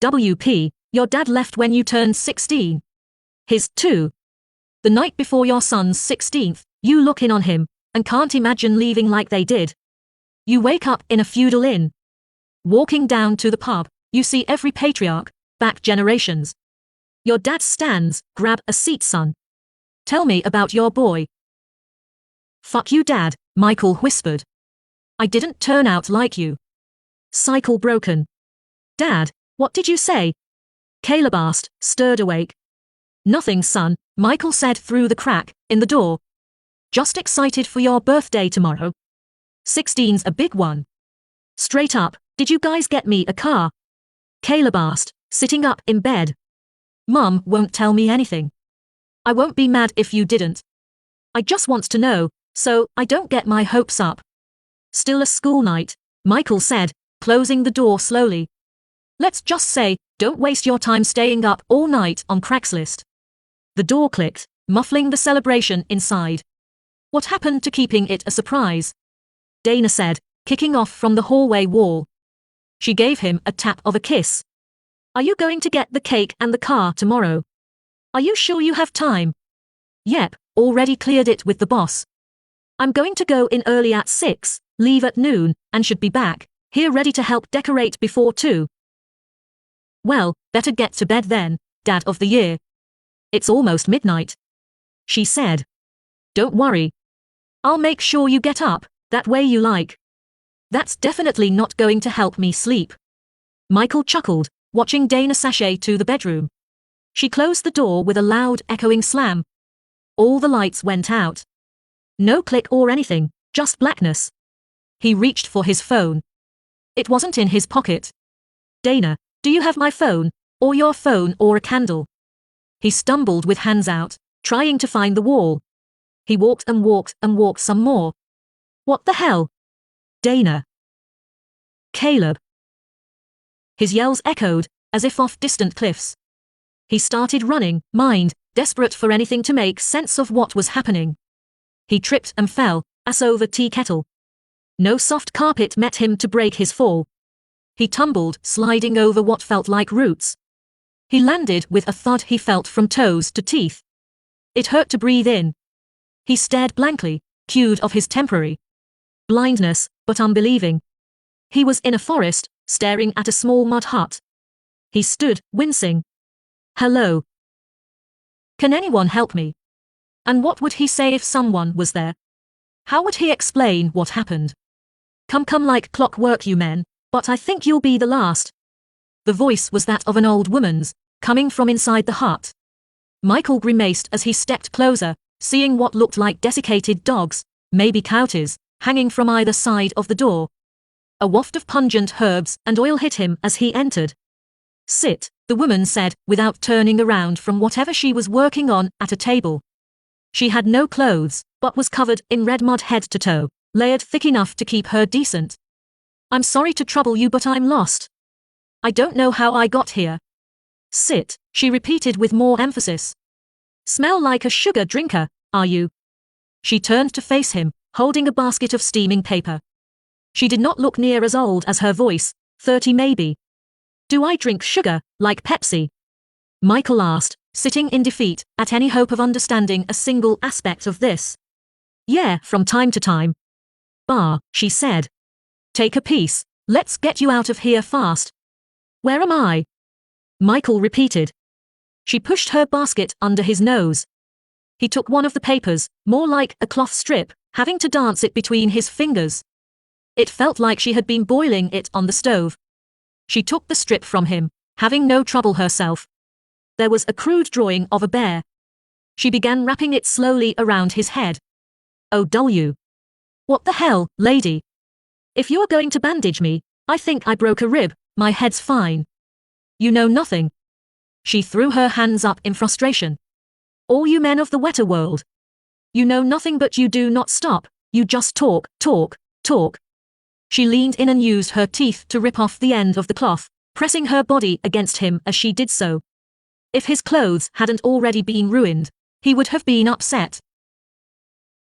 WP, your dad left when you turned 16. His, too. The night before your son's 16th, you look in on him, and can't imagine leaving like they did. You wake up in a feudal inn. Walking down to the pub, you see every patriarch, back generations. Your dad stands, grab a seat, son. Tell me about your boy. Fuck you, Dad, Michael whispered. I didn't turn out like you. Cycle broken. Dad, what did you say? Caleb asked, stirred awake. Nothing, son, Michael said through the crack in the door. Just excited for your birthday tomorrow. 16's a big one. Straight up, did you guys get me a car? Caleb asked, sitting up in bed. Mum won't tell me anything. I won't be mad if you didn't. I just want to know, so I don't get my hopes up. Still a school night, Michael said, closing the door slowly. Let's just say, don't waste your time staying up all night on Craigslist. The door clicked, muffling the celebration inside. What happened to keeping it a surprise? Dana said, kicking off from the hallway wall. She gave him a tap of a kiss. Are you going to get the cake and the car tomorrow? Are you sure you have time? Yep, already cleared it with the boss. I'm going to go in early at 6, leave at noon, and should be back here ready to help decorate before 2. Well, better get to bed then, Dad of the Year. It's almost midnight. She said. Don't worry. I'll make sure you get up, that way you like. That's definitely not going to help me sleep. Michael chuckled, watching Dana sashay to the bedroom. She closed the door with a loud echoing slam. All the lights went out. No click or anything, just blackness. He reached for his phone. It wasn't in his pocket. Dana, do you have my phone, or your phone or a candle? He stumbled with hands out, trying to find the wall. He walked and walked and walked some more. What the hell? Dana. Caleb. His yells echoed, as if off distant cliffs. He started running, mind, desperate for anything to make sense of what was happening. He tripped and fell, ass over tea kettle. No soft carpet met him to break his fall. He tumbled, sliding over what felt like roots. He landed with a thud he felt from toes to teeth. It hurt to breathe in. He stared blankly, cued of his temporary blindness, but unbelieving. He was in a forest, staring at a small mud hut. He stood, wincing. Hello. Can anyone help me? And what would he say if someone was there? How would he explain what happened? Come like clockwork, you men, but I think you'll be the last. The voice was that of an old woman's, coming from inside the hut. Michael grimaced as he stepped closer, seeing what looked like desiccated dogs, maybe coyotes, hanging from either side of the door. A waft of pungent herbs and oil hit him as he entered. Sit, the woman said, without turning around from whatever she was working on at a table. She had no clothes, but was covered in red mud head to toe, layered thick enough to keep her decent. I'm sorry to trouble you, but I'm lost. I don't know how I got here. Sit, she repeated with more emphasis. Smell like a sugar drinker, are you? She turned to face him, holding a basket of steaming paper. She did not look near as old as her voice, 30 maybe. Do I drink sugar, like Pepsi? Michael asked, sitting in defeat at any hope of understanding a single aspect of this. Yeah, from time to time. Bah, she said. Take a piece, let's get you out of here fast. Where am I? Michael repeated. She pushed her basket under his nose. He took one of the papers, more like a cloth strip, having to dance it between his fingers. It felt like she had been boiling it on the stove. She took the strip from him, having no trouble herself. There was a crude drawing of a bear. She began wrapping it slowly around his head. OW. What the hell, lady? If you're going to bandage me, I think I broke a rib, my head's fine. You know nothing. She threw her hands up in frustration. All you men of the wetter world. You know nothing, but you do not stop, you just talk, talk, talk. She leaned in and used her teeth to rip off the end of the cloth, pressing her body against him as she did so. If his clothes hadn't already been ruined, he would have been upset.